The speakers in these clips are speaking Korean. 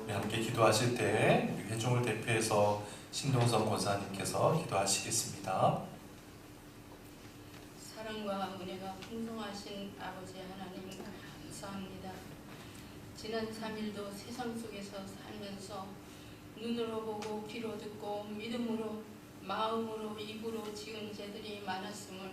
우리 함께 기도하실 때 우리 회중을 대표해서 신동선 권사님께서 기도하시겠습니다. 사랑과 은혜가 풍성하신 아버지 하나님 감사합니다. 지난 3일도 세상 속에서 살면서 눈으로 보고 귀로 듣고 믿음으로 마음으로 입으로 지은 죄들이 많았음을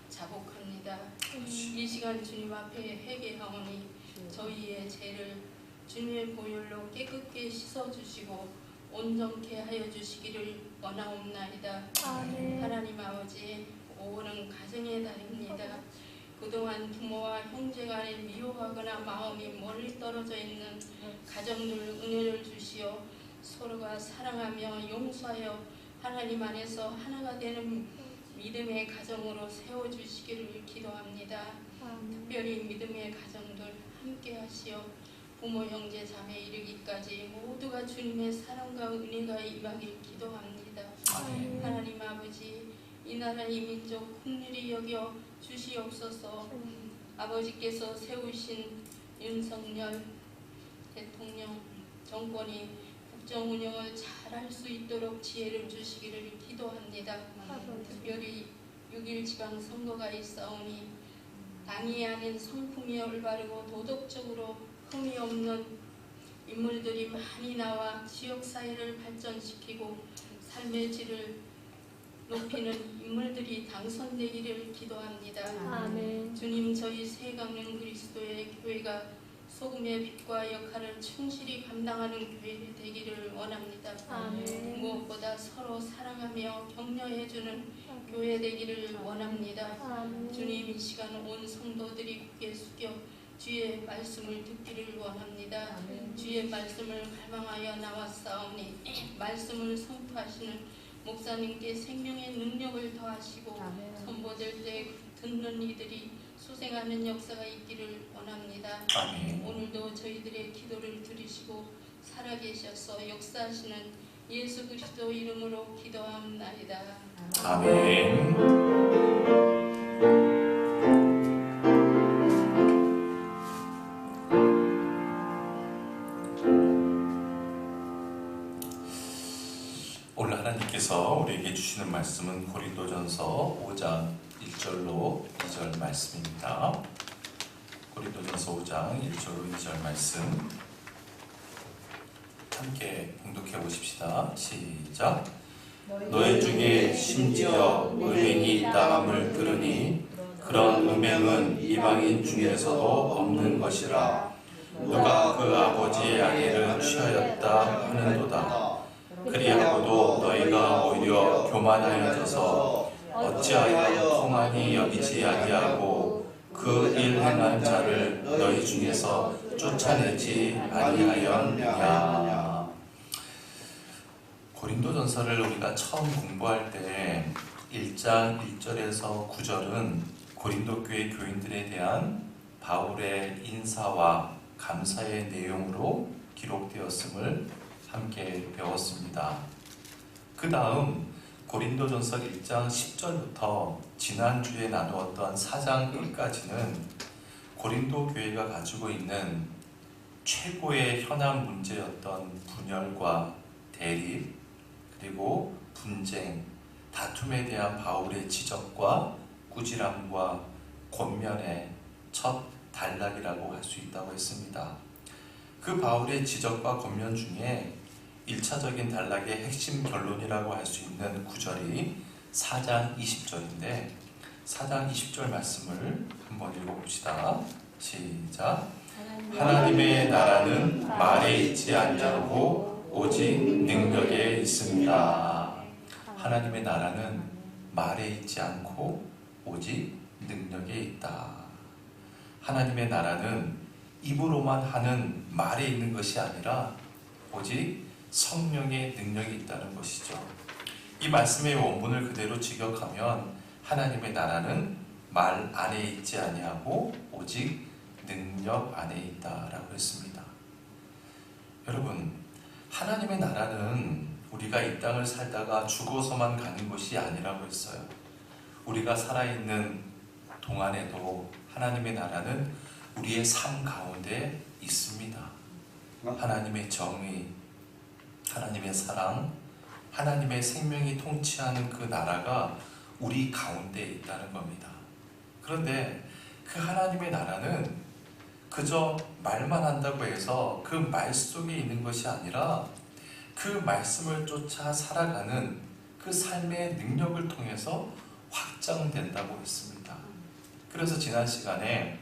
자복합니다. 이 시간 주님 앞에 회개하오니 저희의 죄를 주님의 보혈로 깨끗게 씻어주시고 온전케 하여 주시기를 원하옵나이다. 하나님 아버지, 5월은 가정의 달입니다. 그동안 부모와 형제 간에 미워하거나 마음이 멀리 떨어져 있는 가정들 은혜를 주시어 서로가 사랑하며 용서하여 하나님 안에서 하나가 되는 믿음의 가정으로 세워주시기를 기도합니다. 특별히 믿음의 가정들 함께 하시어 부모 형제 자매 이르기까지 모두가 주님의 사랑과 은혜가 임하길 기도합니다. 하나님 아버지, 이 나라 이 민족 긍휼히 여겨 주시옵소서. 아버지께서 세우신 윤석열 대통령 정권이 국정 운영을 잘할 수 있도록 지혜를 주시기를 기도합니다. 특별히 6.1 지방선거가 있사오니 당이 아닌 성품이 올바르고 도덕적으로 흠이 없는 인물들이 많이 나와 지역사회를 발전시키고 삶의 질을 높이는 인물들이 당선되기를 기도합니다. 아멘. 주님, 저희 새강릉 그리스도의 교회가 소금의 빛과 역할을 충실히 감당하는 교회 되기를 원합니다. 아멘. 무엇보다 서로 사랑하며 격려해주는 교회 되기를 원합니다. 아멘. 주님, 이 시간 온 성도들이 고개 숙여 주의 말씀을 듣기를 원합니다. 주의 말씀을 갈망하여 나왔사오니 말씀을 선포하시는 목사님께 생명의 능력을 더하시고 선포될 때 듣는 이들이 소생하는 역사가 있기를 원합니다. 아멘. 오늘도 저희들의 기도를 들으시고 살아계셔서 역사하시는 예수 그리스도 이름으로 기도합나이다. 아멘. 오늘 하나님께서 우리에게 주시는 말씀은 고린도전서 5장 1절로 2절 말씀입니다. 고린도전서 5장 1절로 2절 말씀 함께 봉독해 보십시다. 시작. 너희 중에 심지어 음행이 있다함을 들으니 그런 음행은 이방인 중에서도 없는 것이라. 누가 그 아버지의 아내를 취하였다 하는도다. 그리하고도 너희가 오히려 교만하여져서 어찌하여 통한이 여기지 아니하고 그 일 행한 자를 너희 중에서 쫓아내지 아니하였느냐. 고린도전서를 우리가 처음 공부할 때 1장 1절에서 9절은 고린도 교회 교인들에 대한 바울의 인사와 감사의 내용으로 기록되었음을 함께 배웠습니다. 그 다음 고린도전서 1장 10절부터 지난주에 나누었던 4장 1까지는 고린도 교회가 가지고 있는 최고의 현안 문제였던 분열과 대립, 그리고 분쟁, 다툼에 대한 바울의 지적과 꾸지람과 권면의 첫 단락이라고 할 수 있다고 했습니다. 그 바울의 지적과 권면 중에 1차적인 단락의 핵심 결론이라고 할 수 있는 구절이 4장 20절인데 4장 20절 말씀을 한번 읽어봅시다. 시작. 하나님의 나라는 말에 있지 않냐고 오직 능력에 있습니다. 하나님의 나라는 말에 있지 않고 오직 능력에 있다. 하나님의 나라는 입으로만 하는 말에 있는 것이 아니라 오직 성령의 능력이 있다는 것이죠. 이 말씀의 원문을 그대로 직역하면 하나님의 나라는 말 안에 있지 아니하고 오직 능력 안에 있다라고 했습니다. 여러분, 하나님의 나라는 우리가 이 땅을 살다가 죽어서만 가는 것이 아니라고 했어요. 우리가 살아있는 동안에도 하나님의 나라는 우리의 삶 가운데 있습니다. 하나님의 정의, 하나님의 사랑, 하나님의 생명이 통치하는 그 나라가 우리 가운데 있다는 겁니다. 그런데 그 하나님의 나라는 그저 말만 한다고 해서 그 말 속에 있는 것이 아니라 그 말씀을 쫓아 살아가는 그 삶의 능력을 통해서 확장된다고 했습니다. 그래서 지난 시간에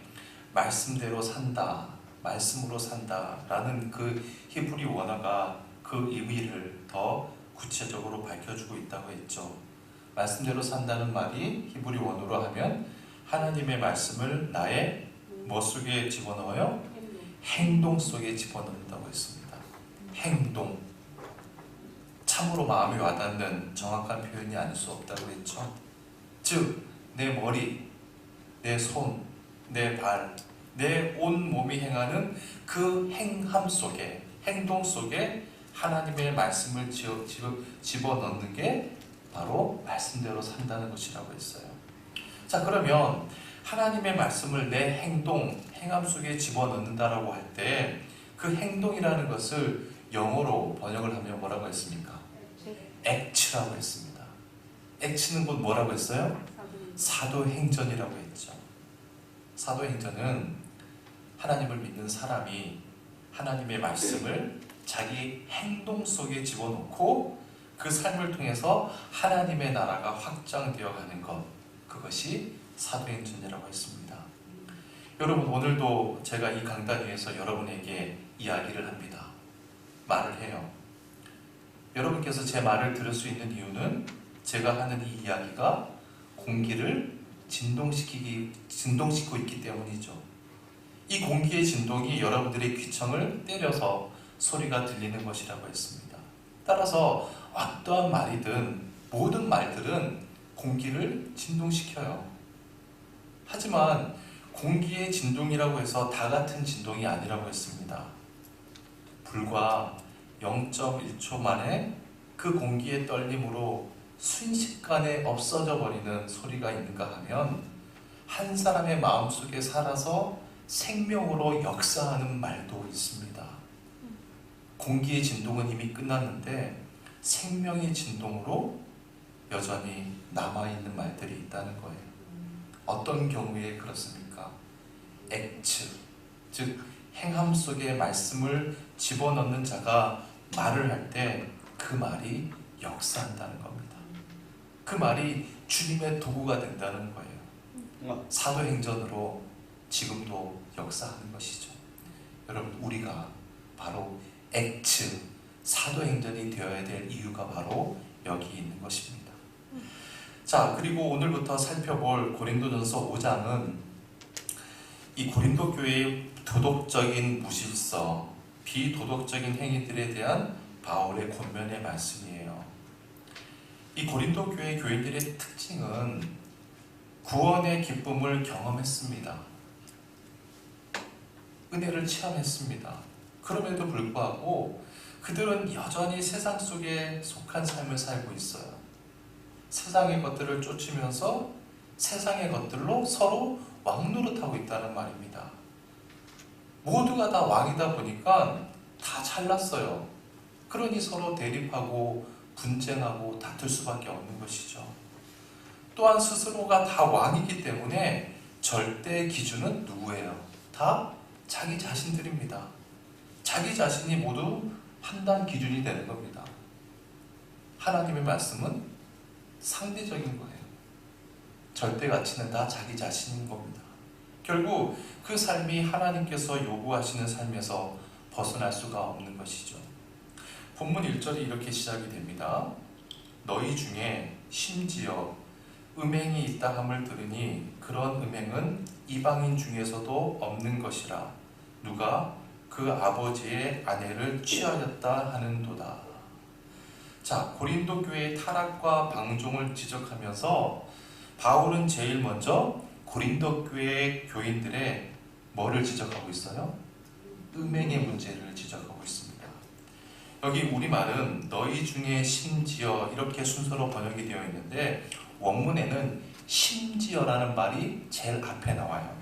말씀대로 산다, 말씀으로 산다라는 그 히브리 원어가 그 의미를 더 구체적으로 밝혀주고 있다고 했죠. 말씀대로 산다는 말이 히브리 원어로 하면 하나님의 말씀을 나의 뭐 속에 집어넣어요? 행동 속에 집어넣는다고 했습니다. 행동. 참으로 마음에 와닿는 정확한 표현이 아닐 수 없다고 했죠. 즉, 내 머리, 내 손, 내 발, 내 온 몸이 행하는 그 행함 속에, 행동 속에 하나님의 말씀을 집어넣는 게 바로 말씀대로 산다는 것이라고 했어요. 자, 그러면 하나님의 말씀을 내 행동, 행함 속에 집어넣는다라고 할 때 그 행동이라는 것을 영어로 번역을 하면 뭐라고 했습니까? 액츠라고 했습니다. 액츠는 곧 뭐라고 했어요? 사도행전이라고 했죠. 사도행전은 하나님을 믿는 사람이 하나님의 말씀을 자기 행동 속에 집어넣고 그 삶을 통해서 하나님의 나라가 확장되어 가는 것, 그것이 사도행전이라고 했습니다. 여러분, 오늘도 제가 이 강단 위에서 여러분에게 이야기를 합니다. 말을 해요. 여러분께서 제 말을 들을 수 있는 이유는 제가 하는 이 이야기가 공기를 진동시키고 있기 때문이죠. 이 공기의 진동이 여러분들의 귀청을 때려서 소리가 들리는 것이라고 했습니다. 따라서 어떠한 말이든 모든 말들은 공기를 진동시켜요. 하지만 공기의 진동이라고 해서 다 같은 진동이 아니라고 했습니다. 불과 0.1초 만에 그 공기의 떨림으로 순식간에 없어져 버리는 소리가 있는가 하면 한 사람의 마음속에 살아서 생명으로 역사하는 말도 있습니다. 공기의 진동은 이미 끝났는데 생명의 진동으로 여전히 남아있는 말들이 있다는 거예요. 어떤 경우에 그렇습니까? 액츠, 즉 행함 속에 말씀을 집어넣는 자가 말을 할 때 그 말이 역사한다는 겁니다. 그 말이 주님의 도구가 된다는 거예요. 사도행전으로 지금도 역사하는 것이죠. 여러분, 우리가 바로 액츠, 사도행전이 되어야 될 이유가 바로 여기 있는 것입니다. 자, 그리고 오늘부터 살펴볼 고린도전서 5장은 이 고린도 교회의 도덕적인 무질서, 비도덕적인 행위들에 대한 바울의 권면의 말씀이에요. 이 고린도 교회 교인들의 특징은 구원의 기쁨을 경험했습니다. 은혜를 체험했습니다. 그럼에도 불구하고 그들은 여전히 세상 속에 속한 삶을 살고 있어요. 세상의 것들을 쫓으면서 세상의 것들로 서로 왕노릇하고 있다는 말입니다. 모두가 다 왕이다 보니까 다 잘났어요. 그러니 서로 대립하고 분쟁하고 다툴 수밖에 없는 것이죠. 또한 스스로가 다 왕이기 때문에 절대 기준은 누구예요? 다 자기 자신들입니다. 자기 자신이 모두 판단 기준이 되는 겁니다. 하나님의 말씀은 상대적인 거예요. 절대 가치는 다 자기 자신인 겁니다. 결국 그 삶이 하나님께서 요구하시는 삶에서 벗어날 수가 없는 것이죠. 본문 1절이 이렇게 시작이 됩니다. 너희 중에 심지어 음행이 있다 함을 들으니 그런 음행은 이방인 중에서도 없는 것이라 누가 그 아버지의 아내를 취하였다 하는도다. 자, 고린도 교회의 타락과 방종을 지적하면서 바울은 제일 먼저 고린도 교회 교인들의 뭐를 지적하고 있어요? 음행의 문제를 지적하고 있습니다. 여기 우리말은 너희 중에 심지어 이렇게 순서로 번역이 되어 있는데 원문에는 심지어라는 말이 제일 앞에 나와요.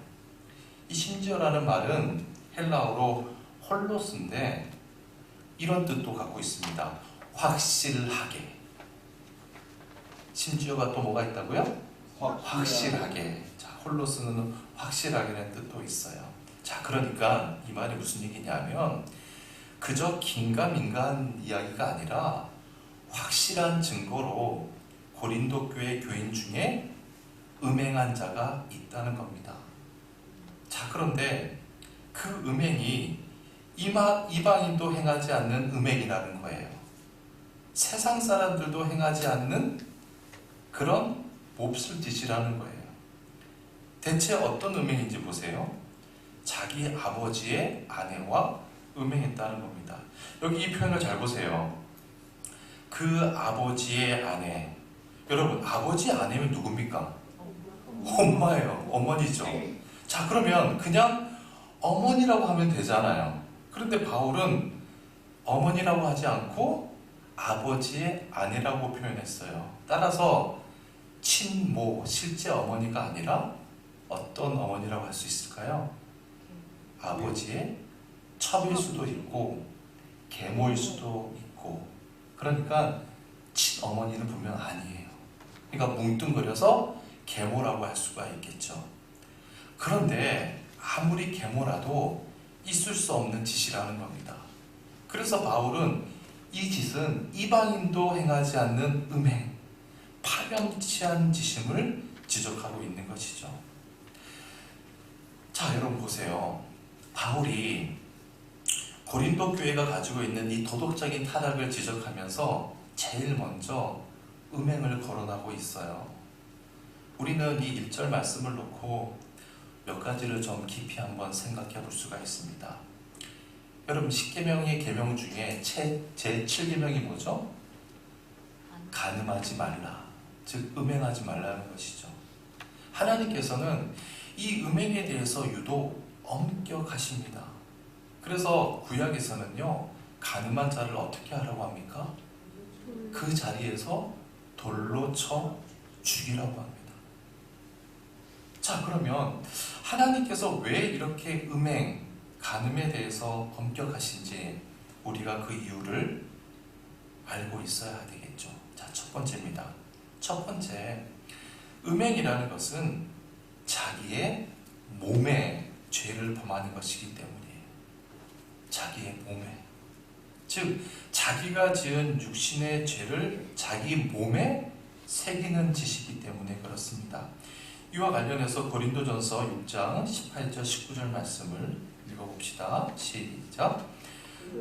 이 심지어라는 말은 헬라어로 홀로스인데 이런 뜻도 갖고 있습니다. 확실하게. 심지어가 또 뭐가 있다고요? 확실하게. 자, 홀로스는 확실하게라는 뜻도 있어요. 자, 그러니까 이 말이 무슨 얘기냐면 그저 긴가민가한 이야기가 아니라 확실한 증거로 고린도 교회 교인 중에 음행한 자가 있다는 겁니다. 자, 그런데 그 음행이 이방인도 행하지 않는 음행이라는 거예요. 세상 사람들도 행하지 않는 그런 몹쓸 짓이라는 거예요. 대체 어떤 음행인지 보세요. 자기 아버지의 아내와 음행했다는 겁니다. 여기 이 표현을 잘 보세요. 그 아버지의 아내. 여러분, 아버지의 아내면 누굽니까? 엄마예요. 어머니죠. 자, 그러면 그냥 어머니라고 하면 되잖아요. 그런데 바울은 어머니라고 하지 않고 아버지의 아내라고 표현했어요. 따라서 친모, 실제 어머니가 아니라 어떤 어머니라고 할 수 있을까요? 아버지의 첩일 수도 있고 계모일 수도 있고, 그러니까 친어머니는 분명 아니에요. 그러니까 뭉뚱그려서 계모라고 할 수가 있겠죠. 그런데 아무리 계모라도 있을 수 없는 짓이라는 겁니다. 그래서 바울은 이 짓은 이방인도 행하지 않는 음행, 파렴치한 짓임을 지적하고 있는 것이죠. 자, 여러분 보세요. 바울이 고린도 교회가 가지고 있는 이 도덕적인 타락을 지적하면서 제일 먼저 음행을 거론하고 있어요. 우리는 이 1절 말씀을 놓고 몇 가지를 좀 깊이 한번 생각해 볼 수가 있습니다. 여러분, 10계명의 계명 중에 제7계명이 뭐죠? 간음하지 말라, 즉 음행하지 말라는 것이죠. 하나님께서는 이 음행에 대해서 유독 엄격하십니다. 그래서 구약에서는요, 간음한 자를 어떻게 하라고 합니까? 그 자리에서 돌로 쳐 죽이라고 합니다. 자, 그러면 하나님께서 왜 이렇게 음행, 간음에 대해서 엄격하신지 우리가 그 이유를 알고 있어야 되겠죠. 자, 첫 번째입니다. 첫 번째, 음행이라는 것은 자기의 몸에 죄를 범하는 것이기 때문이에요. 자기의 몸에, 즉 자기가 지은 육신의 죄를 자기 몸에 새기는 짓이기 때문에 그렇습니다. 이와 관련해서 고린도전서 6장 18절 19절 말씀을 읽어봅시다. 시작.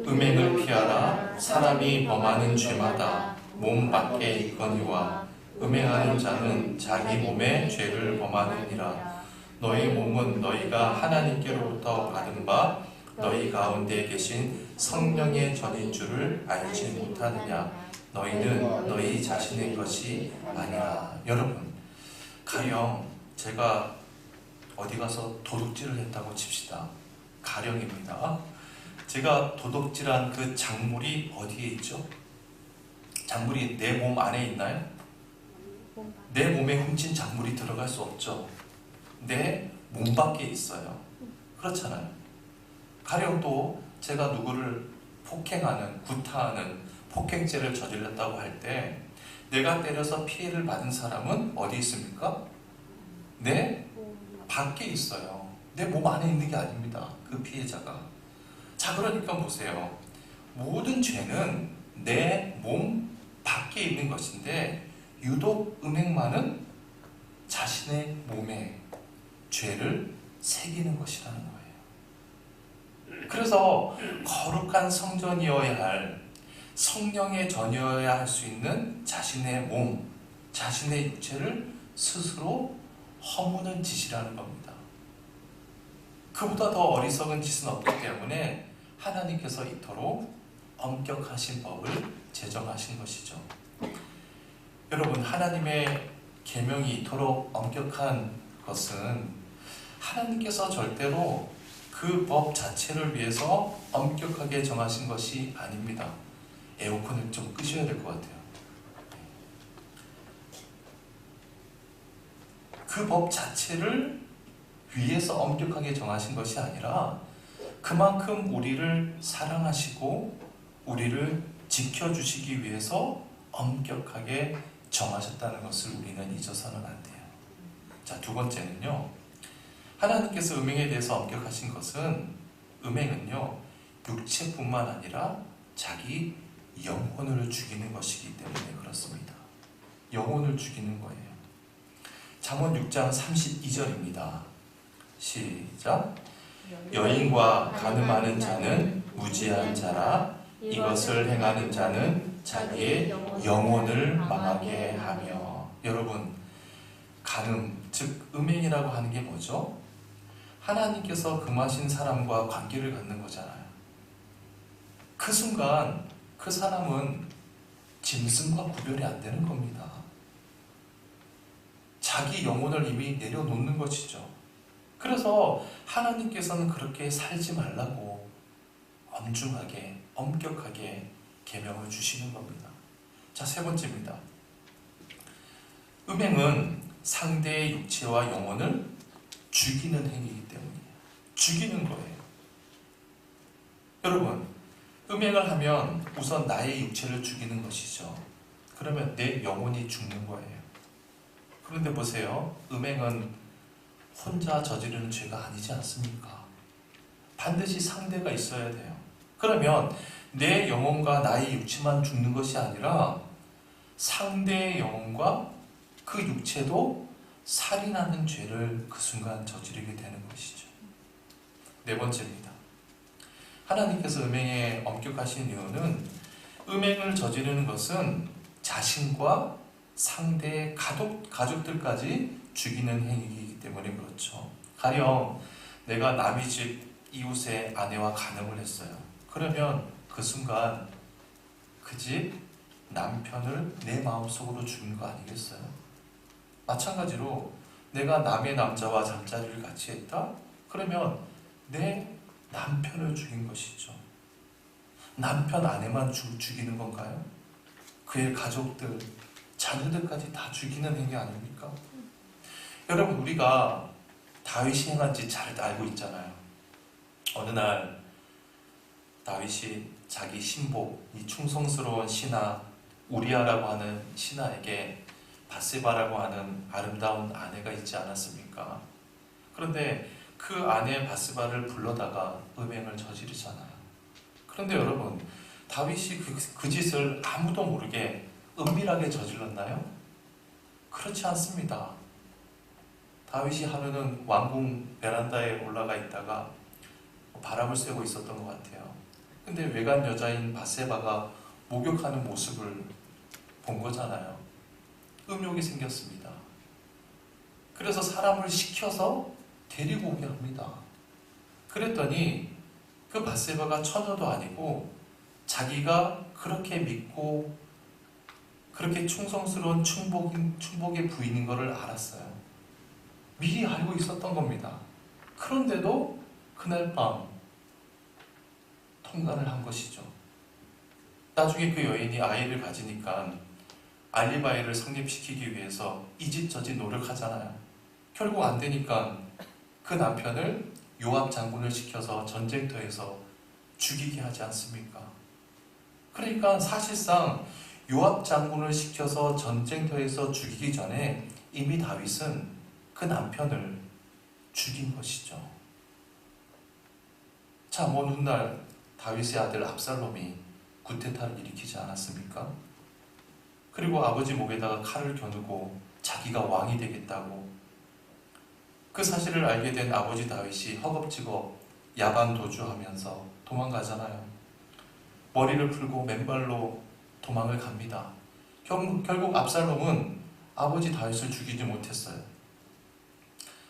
음행을 피하라. 사람이 범하는 죄마다 몸 밖에 있거니와 음행하는 자는 자기 몸에 죄를 범하느니라. 너희 몸은 너희가 하나님께로부터 받은 바 너희 가운데 계신 성령의 전인 줄을 알지 못하느냐. 너희는 너희 자신의 것이 아니라. 여러분, 가령 제가 어디 가서 도둑질을 했다고 칩시다. 가령입니다. 제가 도둑질한 그 작물이 어디에 있죠? 작물이 내 몸 안에 있나요? 내 몸에 훔친 작물이 들어갈 수 없죠. 내 몸 밖에 있어요. 그렇잖아요. 가령 또 제가 누구를 폭행하는, 구타하는 폭행죄를 저질렀다고 할 때 내가 때려서 피해를 받은 사람은 어디 있습니까? 내 밖에 있어요. 내 몸 안에 있는 게 아닙니다. 그 피해자가. 자, 그러니까 보세요. 모든 죄는 내 몸 밖에 있는 것인데 유독 음행만은 자신의 몸에 죄를 새기는 것이라는 거예요. 그래서 거룩한 성전이어야 할, 성령의 전이어야 할 수 있는 자신의 몸, 자신의 육체를 스스로 허무는 짓이라는 겁니다. 그보다 더 어리석은 짓은 없기 때문에 하나님께서 이토록 엄격하신 법을 제정하신 것이죠. 여러분, 하나님의 계명이 이토록 엄격한 것은 하나님께서 절대로 그 법 자체를 위해서 엄격하게 정하신 것이 아닙니다. 에어컨을 좀 끄셔야 될 것 같아요. 그 법 자체를 위해서 엄격하게 정하신 것이 아니라 그만큼 우리를 사랑하시고 우리를 지켜주시기 위해서 엄격하게 정하셨다는 것을 우리는 잊어서는 안 돼요. 자, 두 번째는요. 하나님께서 음행에 대해서 엄격하신 것은 음행은요. 육체뿐만 아니라 자기 영혼을 죽이는 것이기 때문에 그렇습니다. 영혼을 죽이는 거예요. 잠언 6장 32절입니다. 시작. 여인과 간음하는 자는 무지한 자라 이것을 행하는 자는 자기의 영혼을 망하게 하며. 여러분, 간음, 즉 음행이라고 하는 게 뭐죠? 하나님께서 금하신 사람과 관계를 갖는 거잖아요. 그 순간 그 사람은 짐승과 구별이 안 되는 겁니다. 자기 영혼을 이미 내려놓는 것이죠. 그래서 하나님께서는 그렇게 살지 말라고 엄중하게, 엄격하게 계명을 주시는 겁니다. 자, 세 번째입니다. 음행은 상대의 육체와 영혼을 죽이는 행위이기 때문이에요. 죽이는 거예요. 여러분, 음행을 하면 우선 나의 육체를 죽이는 것이죠. 그러면 내 영혼이 죽는 거예요. 그런데 보세요. 음행은 혼자 저지르는 죄가 아니지 않습니까? 반드시 상대가 있어야 돼요. 그러면 내 영혼과 나의 육체만 죽는 것이 아니라 상대의 영혼과 그 육체도 살인하는 죄를 그 순간 저지르게 되는 것이죠. 네 번째입니다. 하나님께서 음행에 엄격하신 이유는 음행을 저지르는 것은 자신과 상대의 가족들까지 죽이는 행위이기 때문에 그렇죠. 가령 내가 남의 집 이웃의 아내와 간음을 했어요. 그러면 그 순간 그 집 남편을 내 마음속으로 죽인 거 아니겠어요? 마찬가지로 내가 남의 남자와 잠자리를 같이 했다? 그러면 내 남편을 죽인 것이죠. 남편 아내만 죽이는 건가요? 그의 가족들, 자녀들까지 다 죽이는 행위 아닙니까? 여러분, 우리가 다윗이 행한 짓 잘 알고 있잖아요. 어느 날 다윗이 자기 신복, 이 충성스러운 신하 우리아라고 하는 신하에게 바세바라고 하는 아름다운 아내가 있지 않았습니까? 그런데 그 아내 바세바를 불러다가 음행을 저지르잖아요. 그런데 여러분, 다윗이 그 짓을 아무도 모르게 은밀하게 저질렀나요? 그렇지 않습니다. 다윗이 하루는 왕궁 베란다에 올라가 있다가 바람을 쐬고 있었던 것 같아요. 근데 외간 여자인 바세바가 목욕하는 모습을 본 거잖아요. 음욕이 생겼습니다. 그래서 사람을 시켜서 데리고 오게 합니다. 그랬더니 그 바세바가 처녀도 아니고 자기가 그렇게 믿고 그렇게 충성스러운 충복의 부인인 것을 알았어요. 미리 알고 있었던 겁니다. 그런데도 그날 밤 통간을 한 것이죠. 나중에 그 여인이 아이를 가지니까 알리바이를 성립시키기 위해서 이 집 저 집 노력하잖아요. 결국 안 되니까 그 남편을 요압 장군을 시켜서 전쟁터에서 죽이게 하지 않습니까? 그러니까 사실상 요압 장군을 시켜서 전쟁터에서 죽이기 전에 이미 다윗은 그 남편을 죽인 것이죠. 자, 먼 훗날 다윗의 아들 압살롬이 구테타를 일으키지 않았습니까? 그리고 아버지 목에다가 칼을 겨누고 자기가 왕이 되겠다고, 그 사실을 알게 된 아버지 다윗이 허겁지겁 야반 도주하면서 도망가잖아요. 머리를 풀고 맨발로 도망을 갑니다. 결국 압살롬은 아버지 다윗을 죽이지 못했어요.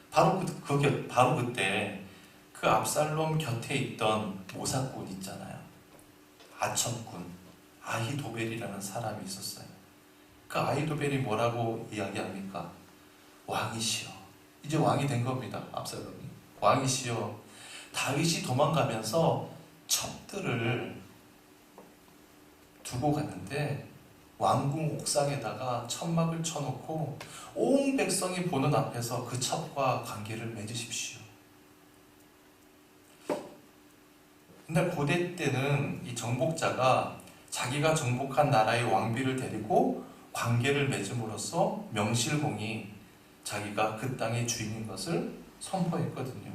바로 그때 그 압살롬 곁에 있던 모사꾼 있잖아요. 아첨꾼 아히도벨이라는 사람이 있었어요. 그 아히도벨이 뭐라고 이야기합니까? 왕이시여, 이제 왕이 된 겁니다. 압살롬이 왕이시여, 다윗이 도망가면서 첩들을 두고 갔는데 왕궁 옥상에다가 천막을 쳐놓고 온 백성이 보는 앞에서 그 첩과 관계를 맺으십시오. 근데 고대 때는 이 정복자가 자기가 정복한 나라의 왕비를 데리고 관계를 맺음으로써 명실공히 자기가 그 땅의 주인인 것을 선포했거든요.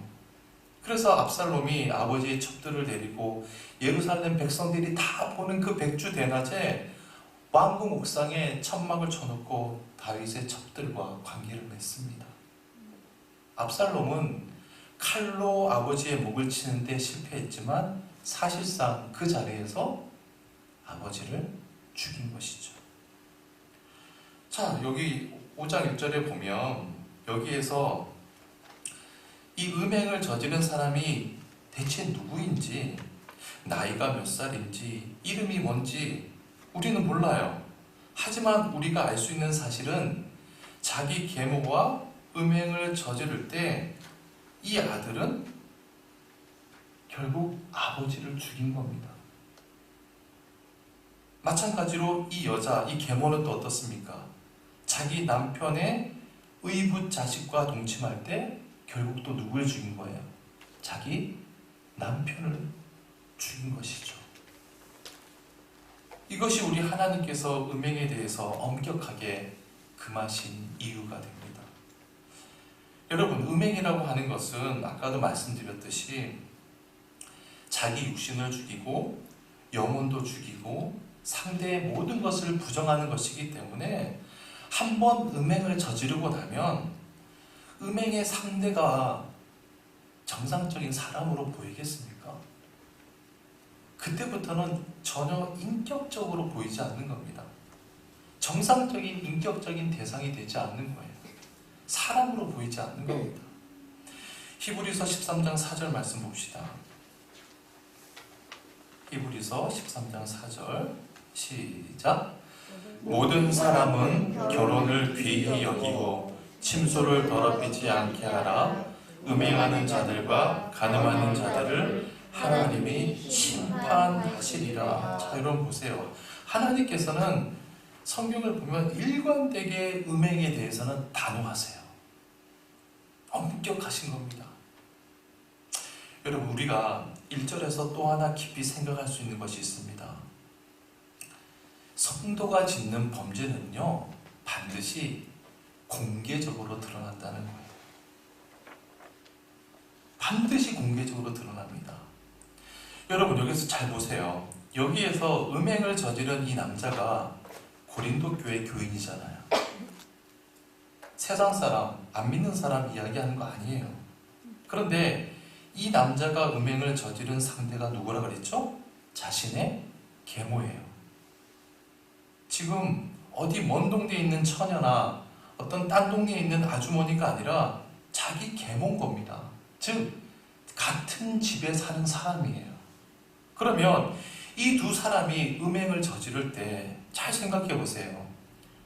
그래서 압살롬이 아버지의 첩들을 데리고 예루살렘 백성들이 다 보는 그 백주 대낮에 왕궁 옥상에 천막을 쳐놓고 다윗의 첩들과 관계를 맺습니다. 압살롬은 칼로 아버지의 목을 치는데 실패했지만 사실상 그 자리에서 아버지를 죽인 것이죠. 자, 여기 5장 1절에 보면 여기에서 이 음행을 저지른 사람이 대체 누구인지, 나이가 몇 살인지, 이름이 뭔지 우리는 몰라요. 하지만 우리가 알 수 있는 사실은 자기 계모와 음행을 저지를 때 이 아들은 결국 아버지를 죽인 겁니다. 마찬가지로 이 여자, 이 계모는 또 어떻습니까? 자기 남편의 의붓 자식과 동침할 때 결국 또 누굴 죽인 거예요? 자기 남편을 죽인 것이죠. 이것이 우리 하나님께서 음행에 대해서 엄격하게 금하신 이유가 됩니다. 여러분, 음행이라고 하는 것은 아까도 말씀드렸듯이 자기 육신을 죽이고 영혼도 죽이고 상대의 모든 것을 부정하는 것이기 때문에 한번 음행을 저지르고 나면 음행의 상대가 정상적인 사람으로 보이겠습니까? 그때부터는 전혀 인격적으로 보이지 않는 겁니다. 정상적인 인격적인 대상이 되지 않는 거예요. 사람으로 보이지 않는 겁니다. 히브리서 13장 4절 말씀 봅시다. 히브리서 13장 4절 시작. 모든 사람은 결혼을 귀히 여기고 침소를 더럽히지 않게 하라. 음행하는 자들과 간음하는 자들을 하나님이 심판하시리라. 자, 여러분 보세요. 하나님께서는 성경을 보면 일관되게 음행에 대해서는 단호하세요. 엄격하신 겁니다. 여러분, 우리가 1절에서 또 하나 깊이 생각할 수 있는 것이 있습니다. 성도가 짓는 범죄는요, 반드시 공개적으로 드러난다는 거예요. 반드시 공개적으로 드러납니다. 여러분, 여기서 잘 보세요. 여기에서 음행을 저지른 이 남자가 고린도 교회 교인이잖아요. 세상 사람, 안 믿는 사람 이야기하는 거 아니에요. 그런데 이 남자가 음행을 저지른 상대가 누구라 그랬죠? 자신의 계모예요. 지금 어디 먼 동네에 있는 처녀나 어떤 딴 동네에 있는 아주머니가 아니라 자기 계모인 겁니다. 즉 같은 집에 사는 사람이에요. 그러면 이 두 사람이 음행을 저지를 때 잘 생각해 보세요.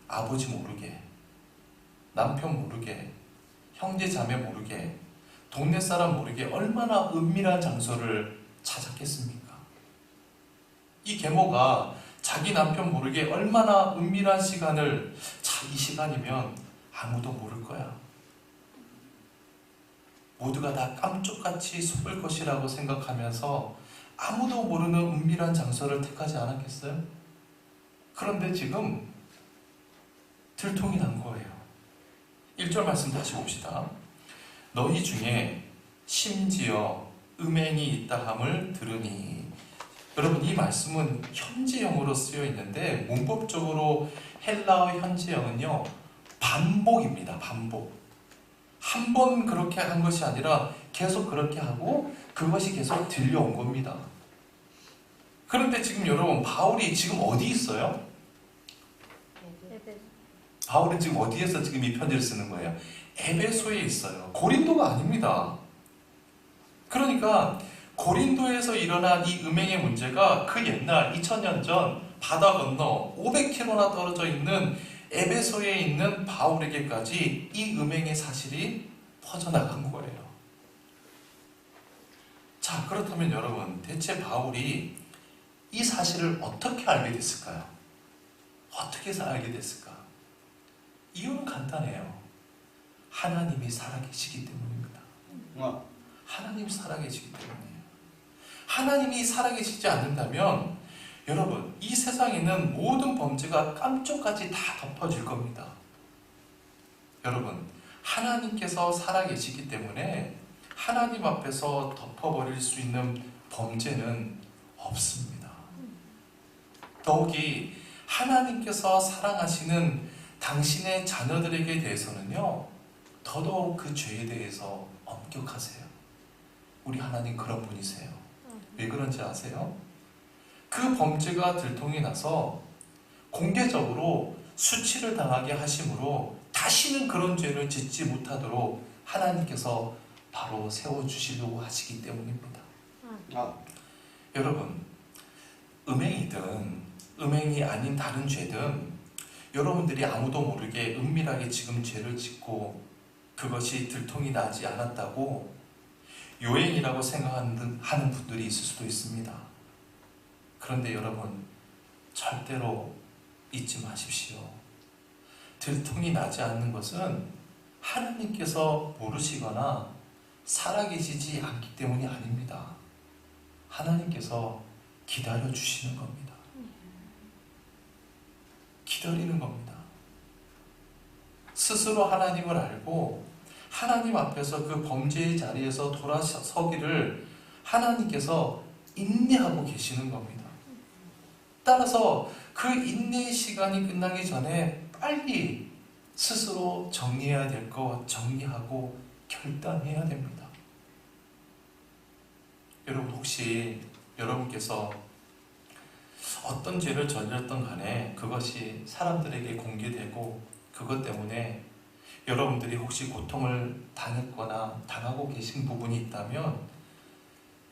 아버지 모르게, 남편 모르게, 형제 자매 모르게, 동네 사람 모르게 얼마나 은밀한 장소를 찾았겠습니까? 이 계모가 자기 남편 모르게 얼마나 은밀한 시간을, 자, 이 시간이면 아무도 모를 거야. 모두가 다 깜짝같이 속을 것이라고 생각하면서 아무도 모르는 은밀한 장소를 택하지 않았겠어요? 그런데 지금 들통이 난 거예요. 1절 말씀 다시 봅시다. 너희 중에 심지어 음행이 있다 함을 들으니. 여러분, 이 말씀은 현재형으로 쓰여 있는데 문법적으로 헬라어 현재형은요, 반복입니다. 반복. 한 번 그렇게 한 것이 아니라 계속 그렇게 하고 그것이 계속 들려온 겁니다. 그런데 지금 여러분, 바울이 지금 어디 있어요? 바울은 지금 어디에서 지금 이 편지를 쓰는 거예요? 에베소에 있어요. 고린도가 아닙니다. 그러니까 고린도에서 일어난 이 음행의 문제가 그 옛날 2000년 전 바다 건너 500km나 떨어져 있는 에베소에 있는 바울에게까지 이 음행의 사실이 퍼져나간 거예요. 자, 그렇다면 여러분, 대체 바울이 이 사실을 어떻게 알게 됐을까요? 어떻게 해서 알게 됐을까? 이유는 간단해요. 하나님이 살아계시기 때문입니다. 하나님이 살아계시기 때문이에요. 하나님이 살아계시지 않는다면 여러분, 이 세상에 있는 모든 범죄가 깜짝까지 다 덮어질 겁니다. 여러분, 하나님께서 살아계시기 때문에 하나님 앞에서 덮어버릴 수 있는 범죄는 없습니다. 더욱이 하나님께서 사랑하시는 당신의 자녀들에게 대해서는요, 더더욱 그 죄에 대해서 엄격하세요. 우리 하나님 그런 분이세요. 왜 그런지 아세요? 그 범죄가 들통이 나서 공개적으로 수치를 당하게 하심으로 다시는 그런 죄를 짓지 못하도록 하나님께서 바로 세워주시려고 하시기 때문입니다. 여러분, 음행이든 음행이 아닌 다른 죄든 여러분들이 아무도 모르게 은밀하게 지금 죄를 짓고 그것이 들통이 나지 않았다고 요행이라고 생각하는 분들이 있을 수도 있습니다. 그런데 여러분, 절대로 잊지 마십시오. 들통이 나지 않는 것은 하나님께서 모르시거나 살아계시지 않기 때문이 아닙니다. 하나님께서 기다려 주시는 겁니다. 기다리는 겁니다. 스스로 하나님을 알고 하나님 앞에서 그 범죄의 자리에서 돌아서기를 하나님께서 인내하고 계시는 겁니다. 따라서 그 인내의 시간이 끝나기 전에 빨리 스스로 정리해야 될 것 정리하고 결단해야 됩니다. 여러분, 혹시 여러분께서 어떤 죄를 저질렀던 간에 그것이 사람들에게 공개되고 그것 때문에 여러분들이 혹시 고통을 당했거나 당하고 계신 부분이 있다면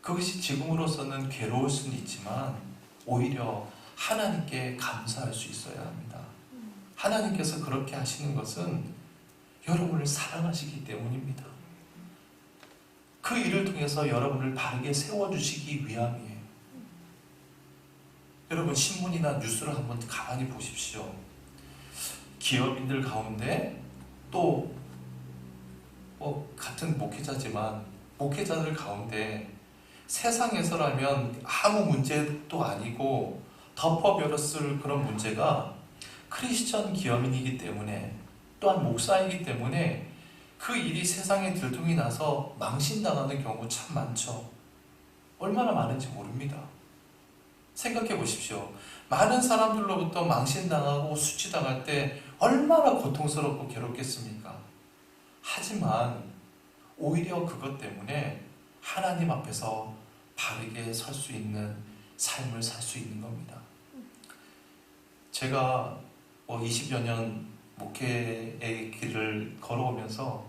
그것이 지금으로서는 괴로울 수는 있지만 오히려 하나님께 감사할 수 있어야 합니다. 하나님께서 그렇게 하시는 것은 여러분을 사랑하시기 때문입니다. 그 일을 통해서 여러분을 바르게 세워주시기 위함이에요. 여러분, 신문이나 뉴스를 한번 가만히 보십시오. 기업인들 가운데 또 같은 목회자지만 목회자들 가운데 세상에서라면 아무 문제도 아니고 덮어버렸을 그런 문제가 크리스천 기업인이기 때문에 또한 목사이기 때문에 그 일이 세상에 들통이 나서 망신당하는 경우 참 많죠. 얼마나 많은지 모릅니다. 생각해 보십시오. 많은 사람들로부터 망신당하고 수치당할 때 얼마나 고통스럽고 괴롭겠습니까? 하지만 오히려 그것 때문에 하나님 앞에서 바르게 설 수 있는 삶을 살 수 있는 겁니다. 제가 20여 년 목회의 길을 걸어오면서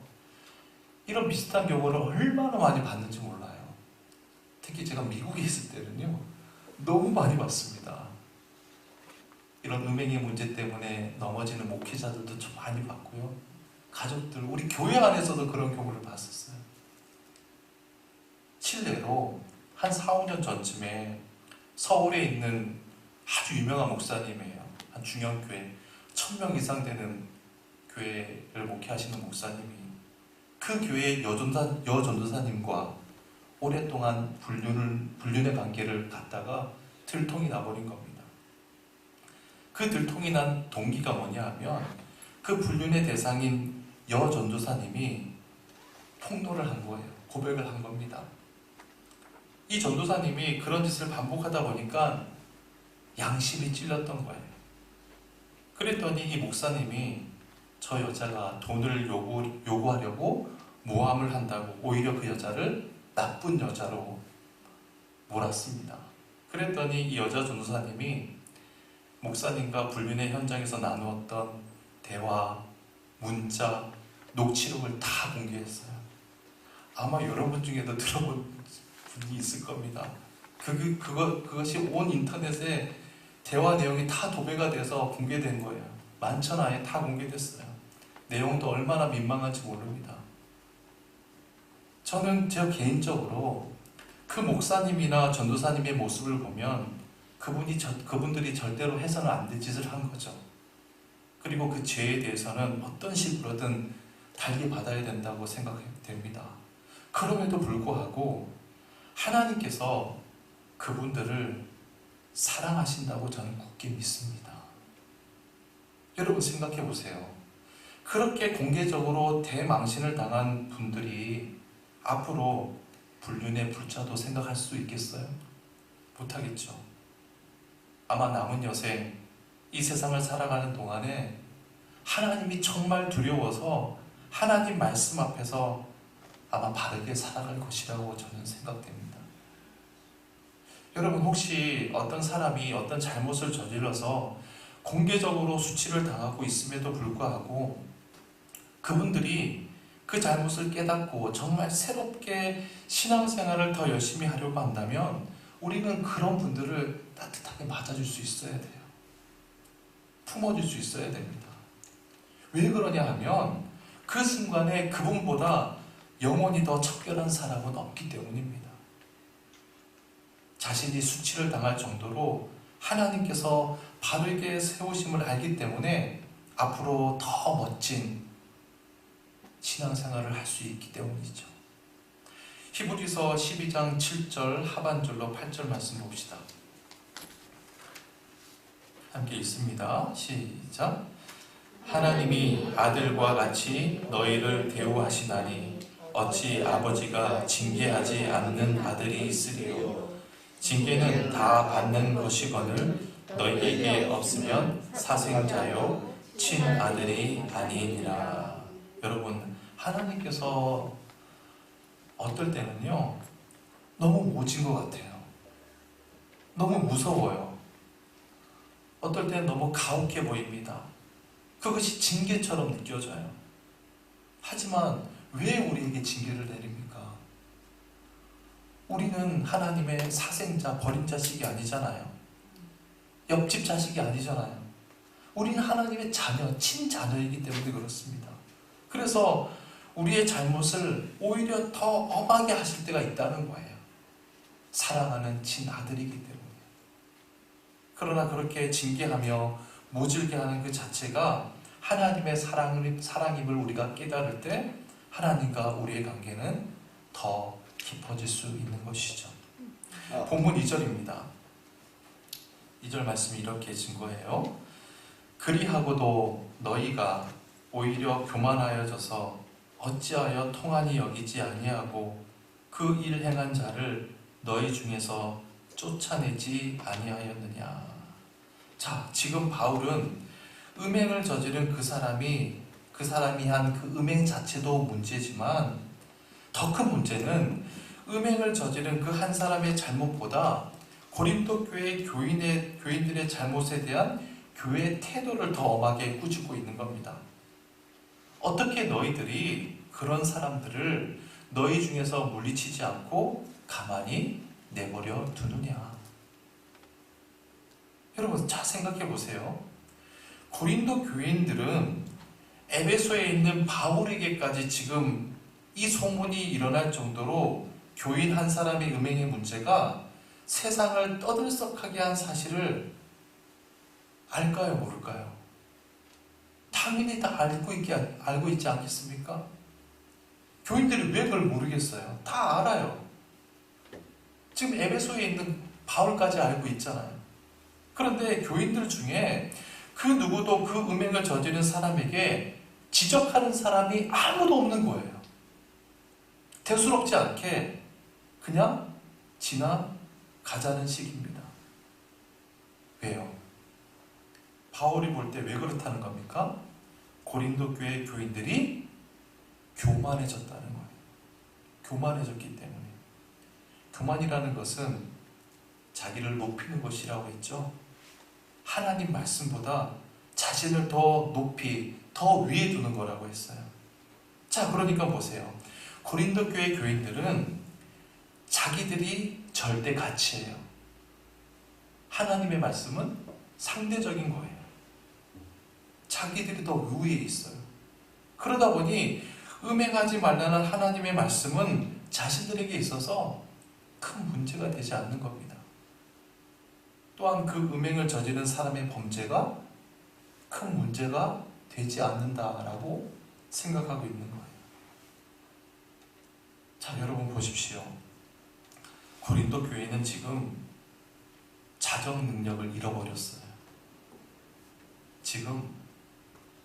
이런 비슷한 경우를 얼마나 많이 봤는지 몰라요. 특히 제가 미국에 있을 때는요, 너무 많이 봤습니다. 이런 음행의 문제 때문에 넘어지는 목회자들도 좀 많이 봤고요. 가족들, 우리 교회 안에서도 그런 경우를 봤었어요. 실례로 한 4, 5년 전쯤에 서울에 있는 아주 유명한 목사님이에요. 한 중형교회 1000명 이상 되는 교회를 목회하시는 목사님이 그 교회의 여전도사님과 오랫동안 불륜의 관계를 갖다가 들통이 나버린 겁니다. 그 들통이 난 동기가 뭐냐 하면 그 불륜의 대상인 여전도사님이 폭로를 한 거예요. 고백을 한 겁니다. 이 전도사님이 그런 짓을 반복하다 보니까 양심이 찔렸던 거예요. 그랬더니 이 목사님이 저 여자가 돈을 요구하려고 모함을 한다고 오히려 그 여자를 나쁜 여자로 몰았습니다. 그랬더니 이 여자 전도사님이 목사님과 불륜의 현장에서 나누었던 대화, 문자, 녹취록을 다 공개했어요. 아마 여러분 중에도 들어본 분이 있을 겁니다. 그것이 온 인터넷에 대화 내용이 다 도배가 돼서 공개된 거예요. 만천하에 다 공개됐어요. 내용도 얼마나 민망한지 모릅니다. 저는 제 개인적으로 그 목사님이나 전도사님의 모습을 보면 그분들이 절대로 해서는 안 될 짓을 한 거죠. 그리고 그 죄에 대해서는 어떤 식으로든 달리 받아야 된다고 생각됩니다. 그럼에도 불구하고 하나님께서 그분들을 사랑하신다고 저는 굳게 믿습니다. 여러분 생각해 보세요. 그렇게 공개적으로 대망신을 당한 분들이 앞으로 불륜의 불자도 생각할 수 있겠어요? 못하겠죠. 아마 남은 여생 이 세상을 살아가는 동안에 하나님이 정말 두려워서 하나님 말씀 앞에서 아마 바르게 살아갈 것이라고 저는 생각됩니다. 여러분 혹시 어떤 사람이 어떤 잘못을 저질러서 공개적으로 수치를 당하고 있음에도 불구하고 그분들이 그 잘못을 깨닫고 정말 새롭게 신앙생활을 더 열심히 하려고 한다면 우리는 그런 분들을 따뜻하게 맞아줄 수 있어야 돼요. 품어줄 수 있어야 됩니다. 왜 그러냐 하면 그 순간에 그분보다 영혼이 더 척결한 사람은 없기 때문입니다. 자신이 수치를 당할 정도로 하나님께서 바르게 세우심을 알기 때문에 앞으로 더 멋진 신앙생활을 할 수 있기 때문이죠. 히브리서 12장 7절 하반절로 8절 말씀 봅시다. 함께 읽습니다. 시작. 하나님이 아들과 같이 너희를 대우하시나니 어찌 아버지가 징계하지 않는 아들이 있으리요. 징계는 다 받는 것이거늘 너희에게 없으면 사생자요 친아들이 아니니라. 여러분 하나님께서 어떨 때는요 너무 모진 것 같아요. 너무 무서워요. 어떨 때는 너무 가혹해 보입니다. 그것이 징계처럼 느껴져요. 하지만 왜 우리에게 징계를 내립니까? 우리는 하나님의 사생자, 버린 자식이 아니잖아요. 옆집 자식이 아니잖아요. 우리는 하나님의 자녀, 친자녀이기 때문에 그렇습니다. 그래서 우리의 잘못을 오히려 더 엄하게 하실 때가 있다는 거예요. 사랑하는 친아들이기 때문에. 그러나 그렇게 징계하며 모질게 하는 그 자체가 하나님의 사랑임을 우리가 깨달을 때 하나님과 우리의 관계는 더 깊어질 수 있는 것이죠. 본문 2절입니다. 2절 말씀이 이렇게 증거해요. 그리하고도 너희가 오히려 교만하여져서 어찌하여 통한이 여기지 아니하고 그 일 행한 자를 너희 중에서 쫓아내지 아니하였느냐. 자, 지금 바울은 음행을 저지른 그 사람이 한 그 음행 자체도 문제지만 더 큰 문제는 음행을 저지른 그 한 사람의 잘못보다 고린도 교회 교인들의 잘못에 대한 교회의 태도를 더 엄하게 꾸짖고 있는 겁니다. 어떻게 너희들이 그런 사람들을 너희 중에서 물리치지 않고 가만히 내버려 두느냐. 여러분 잘 생각해 보세요. 고린도 교인들은 에베소에 있는 바울에게까지 지금 이 소문이 일어날 정도로 교인 한 사람의 음행의 문제가 세상을 떠들썩하게 한 사실을 알까요, 모를까요? 당연히 다 알고 있지 않겠습니까? 교인들이 왜 그걸 모르겠어요? 다 알아요. 지금 에베소에 있는 바울까지 알고 있잖아요. 그런데 교인들 중에 그 누구도 그 음행을 저지른 사람에게 지적하는 사람이 아무도 없는 거예요. 대수롭지 않게 그냥 지나가자는 식입니다. 왜요? 바울이 볼 때 왜 그렇다는 겁니까? 고린도 교회 교인들이 교만해졌다는 거예요. 교만해졌기 때문에. 교만이라는 것은 자기를 높이는 것이라고 했죠. 하나님 말씀보다 자신을 더 높이, 더 위에 두는 거라고 했어요. 자, 그러니까 보세요. 고린도 교회 교인들은 자기들이 절대 가치예요. 하나님의 말씀은 상대적인 거예요. 자기들이 더 위에 있어요. 그러다 보니 음행하지 말라는 하나님의 말씀은 자신들에게 있어서 큰 문제가 되지 않는 겁니다. 또한 그 음행을 저지른 사람의 범죄가 큰 문제가 되지 않는다라고 생각하고 있는 거예요. 자, 여러분 보십시오. 고린도 교회는 지금 자정 능력을 잃어버렸어요. 지금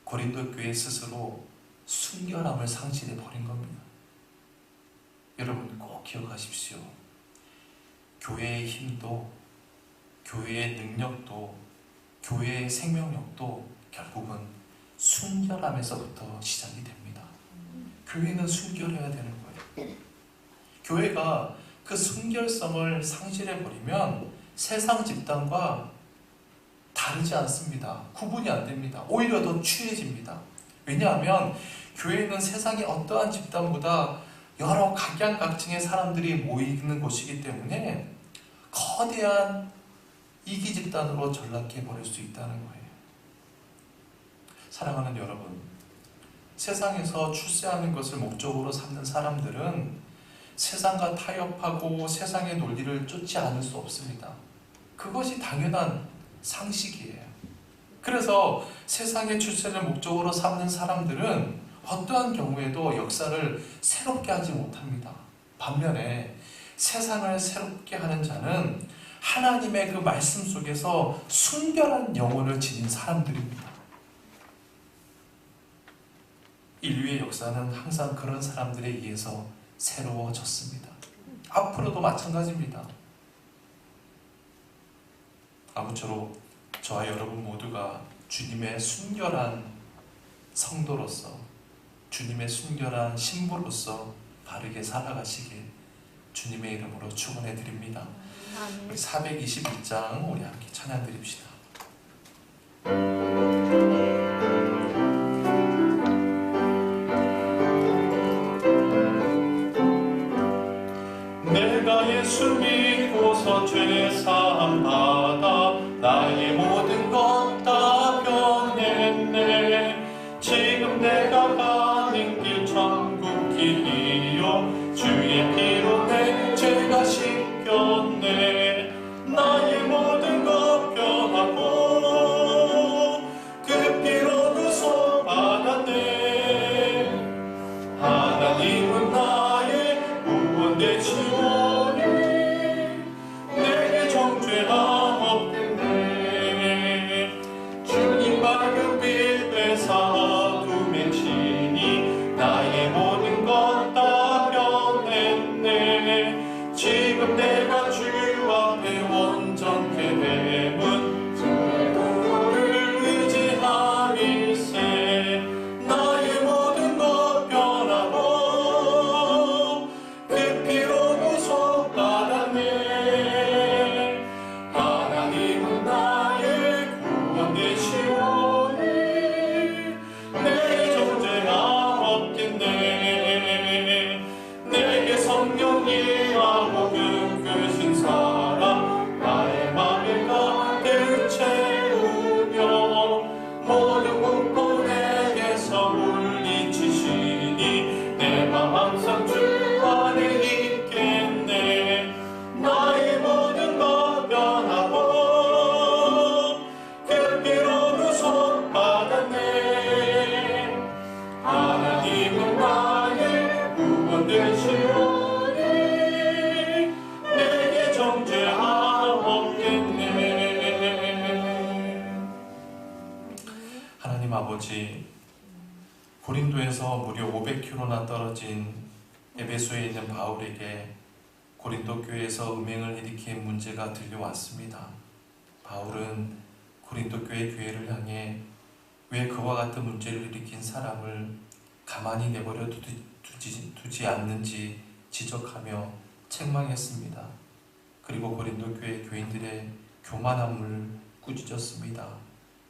고린도 교회 스스로 순결함을 상실해 버린 겁니다. 여러분 꼭 기억하십시오. 교회의 힘도, 교회의 능력도, 교회의 생명력도 결국은 순결함에서부터 시작이 됩니다. 교회는 순결해야 되는 거예요. 교회가 그 순결성을 상실해 버리면 세상 집단과 다르지 않습니다. 구분이 안 됩니다. 오히려 더 취해집니다. 왜냐하면 교회는 세상의 어떠한 집단보다 여러 각양각층의 사람들이 모이는 곳이기 때문에 거대한 이기 집단으로 전락해 버릴 수 있다는 거예요. 사랑하는 여러분, 세상에서 출세하는 것을 목적으로 삼는 사람들은 세상과 타협하고 세상의 논리를 쫓지 않을 수 없습니다. 그것이 당연한 상식이에요. 그래서 세상의 출세를 목적으로 삼는 사람들은 어떠한 경우에도 역사를 새롭게 하지 못합니다. 반면에 세상을 새롭게 하는 자는 하나님의 그 말씀 속에서 순결한 영혼을 지닌 사람들입니다. 인류의 역사는 항상 그런 사람들에 의해서 새로워졌습니다. 앞으로도 마찬가지입니다. 아무쪼록 저와 여러분 모두가 주님의 순결한 성도로서, 주님의 순결한 신부로서 바르게 살아가시길 주님의 이름으로 축원해 드립니다. 우리 421장 우리 함께 찬양 드립시다. 내가 예수 믿고서 죄 사함 받아 나의 모든 것 다 변했네. 지금 내가 가는 길 천국 길이요 주의 피로 내 죄가 씻겼네. 나의 모든 것 변하고 그 피로 구속 받았네. 하나님은 나의 구원 되시오니 내게 정죄함 없겠네. 주님 밝은 빛 되사 두매 치니 나의 모든 것 다 변했네. 지금 내가 주 앞에 온전케 됨은 주의 도를 의지하리세. 나의 모든 것 변하고 그 피로 구속받았네. 하나님은 나의 구원 되시오니 내게 정죄함 없겠네. 내게 성령 이하고 그 사랑 나의 맘에 가득 채우며 모든 공포 내게서 물리치시니 내 맘 항상 주 안에 있겠네. 나의 모든 것 변하고 그 피로 구속받았네. 하나님은 나의 구원 되시오니 내게 정죄함 없겠네. 하나님 아버지, 고린도에서 무려 500km나 떨어진 에베소에 있는 바울에게 고린도 교회에서 음행을 일으킨 문제가 들려왔습니다. 바울은 고린도 교회를 향해 왜 그와 같은 문제를 일으킨 사람을 가만히 내버려 두지 않는지 지적하며 책망했습니다. 그리고 고린도 교회 교인들의 교만함을 꾸짖었습니다.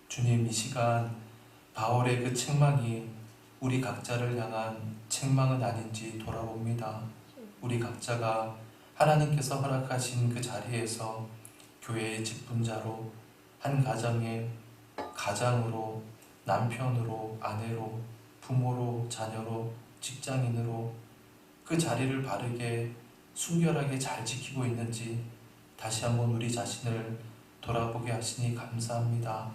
주님, 이 시간 바울의 그 책망이 우리 각자를 향한 책망은 아닌지 돌아봅니다. 우리 각자가 하나님께서 허락하신 그 자리에서 교회의 직분자로, 한 가정의 가장으로, 남편으로, 아내로, 부모로, 자녀로, 직장인으로 그 자리를 바르게 순결하게 잘 지키고 있는지 다시 한번 우리 자신을 돌아보게 하시니 감사합니다.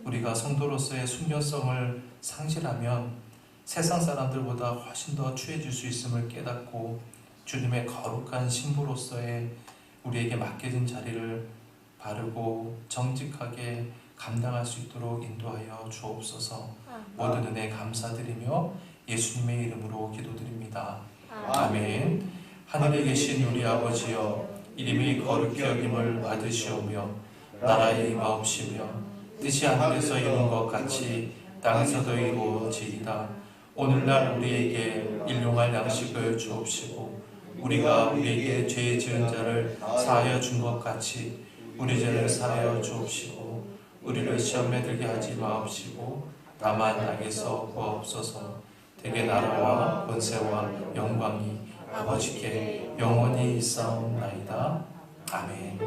우리가 성도로서의 순결성을 상실하면 세상 사람들보다 훨씬 더 추해질 수 있음을 깨닫고 주님의 거룩한 신부로서의 우리에게 맡겨진 자리를 바르고 정직하게 감당할 수 있도록 인도하여 주옵소서. 모든 은혜 감사드리며 예수님의 이름으로 기도드립니다. 아멘. 하늘에 계신 우리 아버지여, 이름이 거룩히 여김을 받으시오며 나라의 임하옵시며 뜻이 하늘에서 이룬 것 같이 땅에서도 이루어지이다. 오늘날 우리에게 일용할 양식을 주옵시고 우리가 우리에게 죄 지은 자를 사하여 준 것 같이 우리 죄를 사하여 주옵시고 우리를 시험에 들게 하지 마옵시고 다만 악에서 구하옵소서. 대개 나라와 권세와 영광이 아버지께 영원히 있사옵나이다. 아멘.